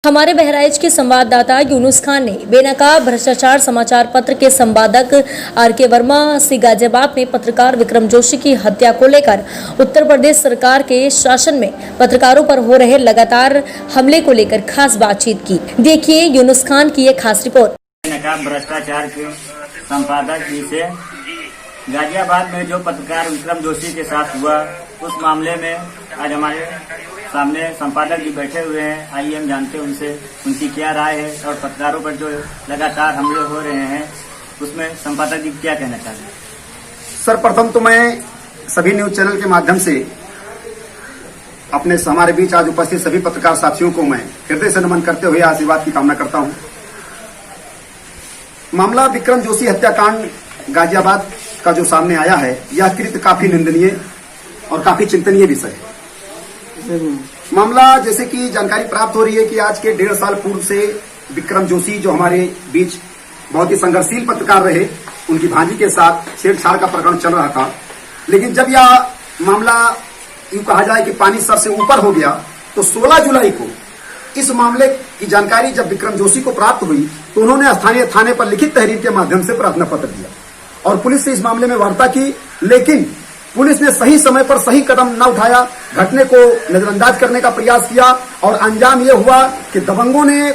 हमारे बहराइच के संवाददाता यूनुस खान ने बेनकाब भ्रष्टाचार समाचार पत्र के संपादक आर.के. वर्मा से गाजियाबाद में पत्रकार विक्रम जोशी की हत्या को लेकर उत्तर प्रदेश सरकार के शासन में पत्रकारों पर हो रहे लगातार हमले को लेकर खास बातचीत की। देखिए यूनुस खान की ये खास रिपोर्ट। बेनकाब भ्रष्टाचार के संपादक जी से गाजियाबाद में जो पत्रकार विक्रम जोशी के साथ हुआ, उस मामले में आज हमारे सामने संपादक जी बैठे हुए हैं। आइए हम जानते हैं उनसे उनकी क्या राय है और पत्रकारों पर जो लगातार हमले हो रहे हैं उसमें संपादक जी क्या कहना चाहते हैं। सर्वप्रथम तो मैं सभी न्यूज चैनल के माध्यम से अपने हमारे बीच आज उपस्थित सभी पत्रकार साथियों को मैं हृदय से नमन करते हुए आशीर्वाद की कामना करता हूं। मामला विक्रम जोशी हत्याकांड गाजियाबाद का जो सामने आया है, यह कृत्य काफी निंदनीय और काफी चिंतनीय विषय है। मामला जैसे कि जानकारी प्राप्त हो रही है कि आज के 1.5 साल पूर्व से विक्रम जोशी जो हमारे बीच बहुत ही संघर्षशील पत्रकार रहे, उनकी भांजी के साथ छेड़छाड़ का प्रकरण चल रहा था। लेकिन जब यह मामला यूं कहा जाए कि पानी सर से ऊपर हो गया, तो 16 जुलाई को इस मामले की जानकारी जब विक्रम जोशी को प्राप्त हुई तो उन्होंने स्थानीय थाने पर लिखित तहरीर के माध्यम से प्रार्थना पत्र दिया और पुलिस से इस मामले में वार्ता की। लेकिन पुलिस ने सही समय पर सही कदम न उठाया, घटने को नजरअंदाज करने का प्रयास किया और अंजाम यह हुआ कि दबंगों ने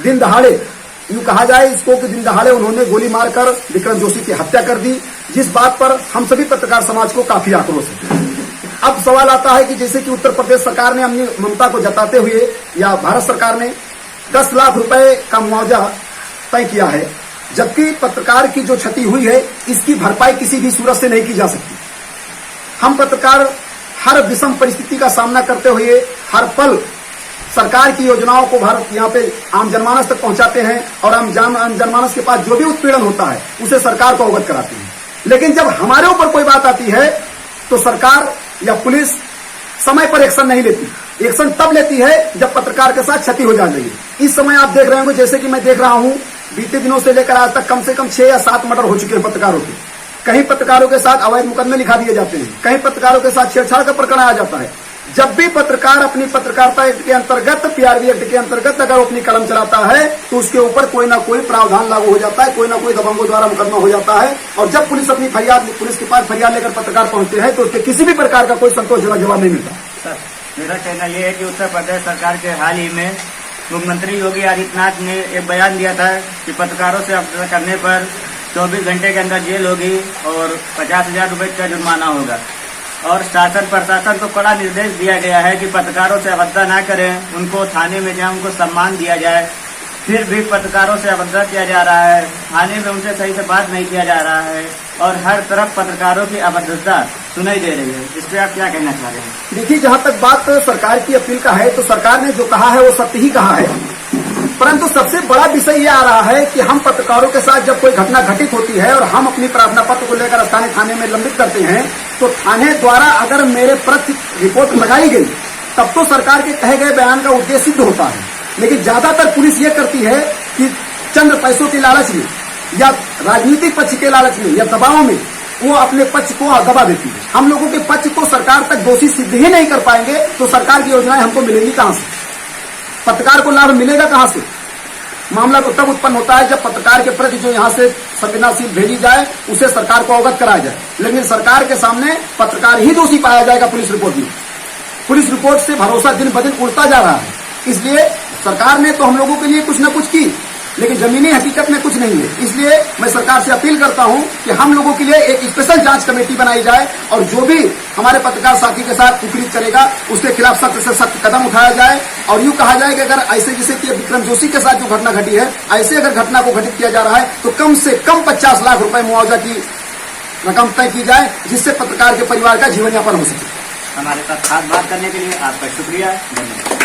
दिन दहाड़े, यूं कहा जाए इसको कि दिन दहाड़े उन्होंने गोली मारकर विक्रम जोशी की हत्या कर दी, जिस बात पर हम सभी पत्रकार समाज को काफी आक्रोश है। अब सवाल आता है कि जैसे कि उत्तर प्रदेश सरकार ने अपनी ममता को जताते हुए या भारत सरकार ने 10 लाख रुपए का मुआवजा तय किया है, जबकि पत्रकार की जो क्षति हुई है इसकी भरपाई किसी भी सूरत से नहीं की जा सकती। हम पत्रकार हर विषम परिस्थिति का सामना करते हुए हर पल सरकार की योजनाओं को भारत यहाँ पे आम जनमानस तक पहुंचाते हैं और आम जनमानस के पास जो भी उत्पीड़न होता है उसे सरकार को अवगत कराते हैं। लेकिन जब हमारे ऊपर कोई बात आती है तो सरकार या पुलिस समय पर एक्शन नहीं लेती। एक्शन तब लेती है जब पत्रकार के साथ क्षति हो जाती है। इस समय आप देख रहे होंगे, जैसे कि मैं देख रहा हूं, बीते दिनों से लेकर आज तक कम से कम 6 या 7 मर्डर हो चुके हैं पत्रकारों के। कहीं पत्रकारों के साथ अवैध मुकदमे लिखा दिए जाते हैं, कहीं पत्रकारों के साथ छेड़छाड़ का प्रकरण आ जाता है। जब भी पत्रकार अपनी पत्रकारिता एक्ट के अंतर्गत, पीआरबी एक्ट के अंतर्गत अगर अपनी कलम चलाता है तो उसके ऊपर कोई ना कोई प्रावधान लागू हो जाता है, कोई ना कोई दबंगों द्वारा मुकदमा हो जाता है। और जब पुलिस अपनी पुलिस के पास फरियाद लेकर पत्रकार पहुंचते हैं तो उसके किसी भी प्रकार का कोई संतोषजनक जवाब नहीं मिलता। सर, मेरा कहना यह है कि उत्तर प्रदेश सरकार के हाल ही में मुख्यमंत्री योगी आदित्यनाथ ने एक बयान दिया था कि पत्रकारों से अवसर करने पर 24 घंटे के अंदर जेल होगी और 50,000 रुपए का जुर्माना होगा। और शासन प्रशासन को कड़ा निर्देश दिया गया है कि पत्रकारों से अभद्र न करें, उनको थाने में जाए, उनको सम्मान दिया जाए। फिर भी पत्रकारों से अभद्र किया जा रहा है, थाने में उनसे सही से बात नहीं किया जा रहा है और हर तरफ पत्रकारों की अभद्रता सुनाई दे रही है। इस पर आप क्या कहना चाह रहे हैं? देखिए, जहां तक बात सरकार की अपील का है तो सरकार ने जो कहा है वो सत्य ही कहा है, परंतु सबसे बड़ा विषय यह आ रहा है कि हम पत्रकारों के साथ जब कोई घटना घटित होती है और हम अपनी प्रार्थना पत्र को लेकर स्थानीय थाने में लंबित करते हैं तो थाने द्वारा अगर मेरे प्रति रिपोर्ट लगाई गई तब तो सरकार के कहे गए बयान का उद्देश्य सिद्ध होता है। लेकिन ज्यादातर पुलिस ये करती है कि चंद पैसों के लालच में या राजनीतिक पक्ष के लालच में या दबाव में वो अपने पक्ष को दबा देती है। हम लोगों के पक्ष को सरकार तक दोषी सिद्ध ही नहीं कर पाएंगे तो सरकार की योजनाएं हमको मिलेंगी कहां से, पत्रकार को लाभ मिलेगा कहां से? मामला तो तब उत्पन्न होता है जब पत्रकार के प्रति जो यहाँ से संवेदनशील भेजी जाए उसे सरकार को अवगत कराया जाए। लेकिन सरकार के सामने पत्रकार ही दोषी पाया जाएगा। पुलिस रिपोर्ट में, पुलिस रिपोर्ट से भरोसा दिन ब दिन उड़ता जा रहा है। इसलिए सरकार ने तो हम लोगों के लिए कुछ न कुछ की, लेकिन जमीनी हकीकत में कुछ नहीं है। इसलिए मैं सरकार से अपील करता हूं कि हम लोगों के लिए एक स्पेशल जांच कमेटी बनाई जाए और जो भी हमारे पत्रकार साथी के साथ कुकरीत करेगा उसके खिलाफ सख्त से सख्त कदम उठाया जाए। और यूं कहा जाए कि अगर ऐसे जैसे कि विक्रम जोशी के साथ जो घटना घटी है, ऐसे अगर घटना को घटित किया जा रहा है तो कम से कम 50 लाख रुपए मुआवजा की रकम तय की जाए, जिससे पत्रकार के परिवार का जीवन यापन हो सके। हमारे साथ खास बात करने के लिए आपका शुक्रिया, धन्यवाद।